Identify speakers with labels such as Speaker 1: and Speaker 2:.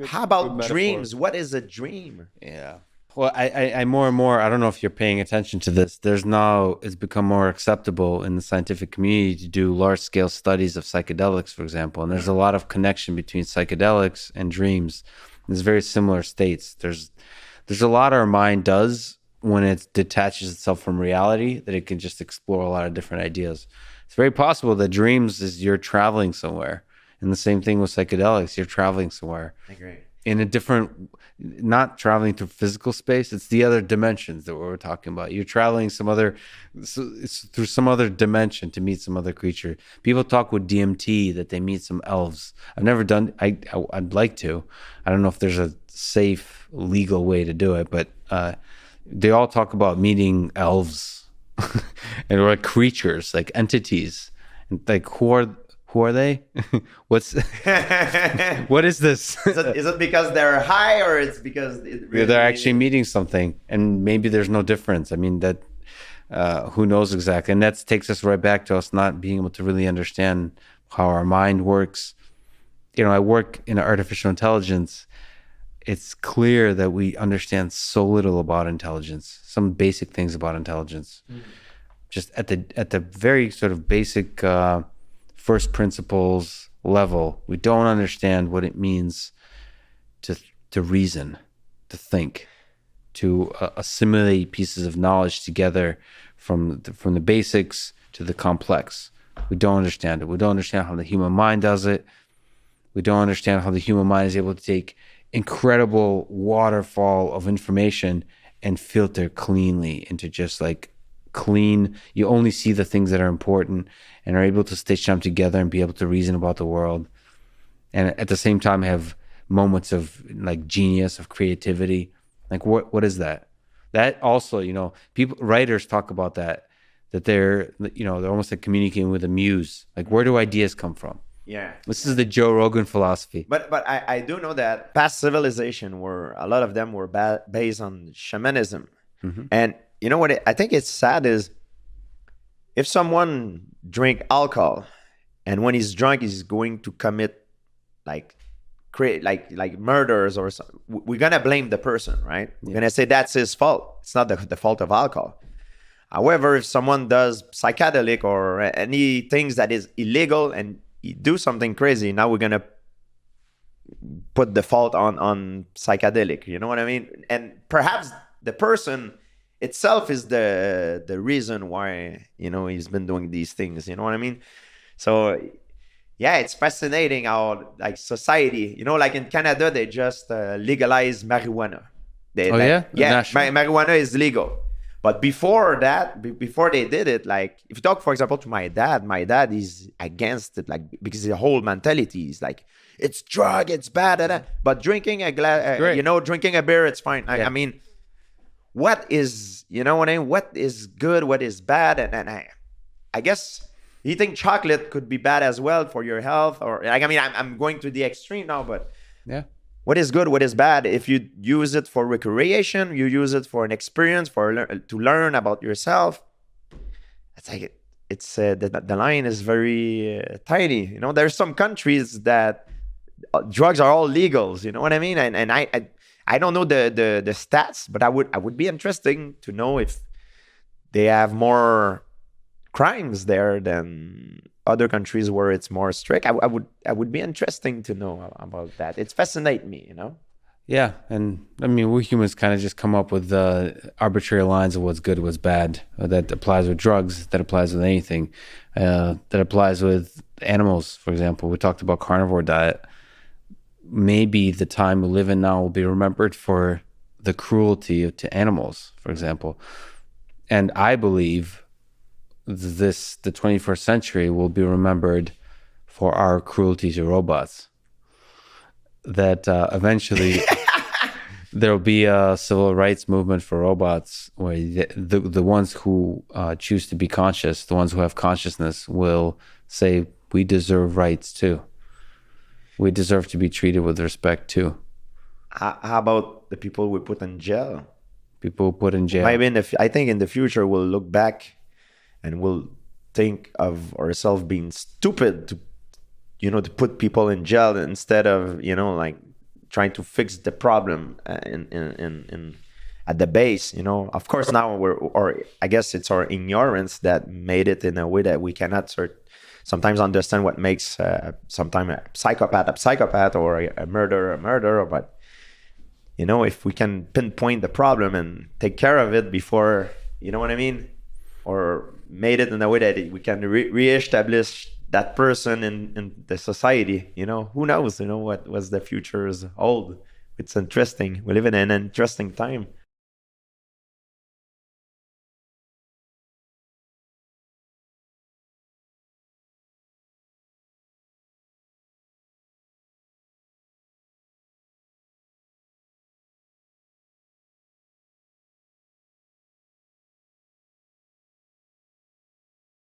Speaker 1: How about
Speaker 2: metaphor.
Speaker 1: dreams? What is a dream?
Speaker 2: Yeah. Well, I more and more, I don't know if you're paying attention to this. It's become more acceptable in the scientific community to do large scale studies of psychedelics, for example. And there's a lot of connection between psychedelics and dreams. There's very similar states. There's a lot our mind does when it detaches itself from reality, that it can just explore a lot of different ideas. It's very possible that dreams is you're traveling somewhere. And the same thing with psychedelics, you're traveling somewhere.
Speaker 1: I agree.
Speaker 2: In a different, not traveling through physical space, it's the other dimensions that we're talking about. You're traveling through some other dimension to meet some other creature. People talk with DMT that they meet some elves. I've never done, I'd like to. I don't know if there's a safe, legal way to do it, but they all talk about meeting elves and like creatures, like entities. And like, who are they? What is this?
Speaker 1: Is it because they're high, or it's because
Speaker 2: they're actually meeting something, and maybe there's no difference? I mean, that who knows exactly? And that takes us right back to us not being able to really understand how our mind works. You know, I work in artificial intelligence. It's clear that we understand so little about intelligence, some basic things about intelligence. Just at the very sort of basic first principles level, we don't understand what it means to reason, to think, to assimilate pieces of knowledge together from the basics to the complex. We don't understand it. We don't understand how the human mind does it. We don't understand how the human mind is able to take incredible waterfall of information and filter cleanly into just like clean. You only see the things that are important and are able to stitch them together and be able to reason about the world. And at the same time have moments of like genius, of creativity. Like what is that? That also, you know, writers talk about that they're, you know, they're almost like communicating with a muse. Like, where do ideas come from?
Speaker 1: Yeah.
Speaker 2: This is the Joe Rogan philosophy.
Speaker 1: But I do know that past civilization were, a lot of them were based on shamanism.
Speaker 2: Mm-hmm.
Speaker 1: And you know what I think it's sad is, if someone drink alcohol and when he's drunk he's going to commit like murders or something, we're gonna blame the person, right? We're gonna say that's his fault. It's not the fault of alcohol. However, if someone does psychedelic or any things that is illegal and you do something crazy, now we're gonna put the fault on psychedelic. You know what I mean? And perhaps the person itself is the reason why, you know, he's been doing these things. You know what I mean? So yeah, it's fascinating how like society, you know, like in Canada they just legalize marijuana. Marijuana is legal. But before that, before they did it, like if you talk, for example, to my dad is against it, like because the whole mentality is like, it's drug, it's bad, but drinking a glass, drinking a beer, it's fine. I mean, what is, you know what I mean? What is good? What is bad? And I guess eating chocolate could be bad as well for your health, or like, I mean, I'm going to the extreme now, but
Speaker 2: yeah.
Speaker 1: What is good? What is bad? If you use it for recreation, you use it for an experience, to learn about yourself. It's like it's the line is very tiny. You know, there's some countries that drugs are all legals. You know what I mean? And I don't know the stats, but I would be interesting to know if they have more crimes there than other countries where it's more strict. I would be interesting to know about that. It's fascinates me, you know.
Speaker 2: Yeah, and I mean, we humans kind of just come up with arbitrary lines of what's good, what's bad. That applies with drugs. That applies with anything. That applies with animals, for example. We talked about carnivore diet. Maybe the time we live in now will be remembered for the cruelty to animals, for example. And I believe the 21st century will be remembered for our cruelty to robots. That eventually there will be a civil rights movement for robots, where the ones who choose to be conscious, the ones who have consciousness, will say, we deserve rights too. We deserve to be treated with respect too.
Speaker 1: How about the people we put in jail?
Speaker 2: People put in jail.
Speaker 1: Maybe I think in the future we'll look back and we'll think of ourselves being stupid to put people in jail instead of, like trying to fix the problem in at the base. Of course, now or I guess it's our ignorance that made it in a way that we cannot sometimes understand what makes sometimes a psychopath or a murderer. But if we can pinpoint the problem and take care of it before, you know what I mean, or made it in a way that we can reestablish that person in the society, who knows, what was the futures hold. It's interesting. We live in an interesting time.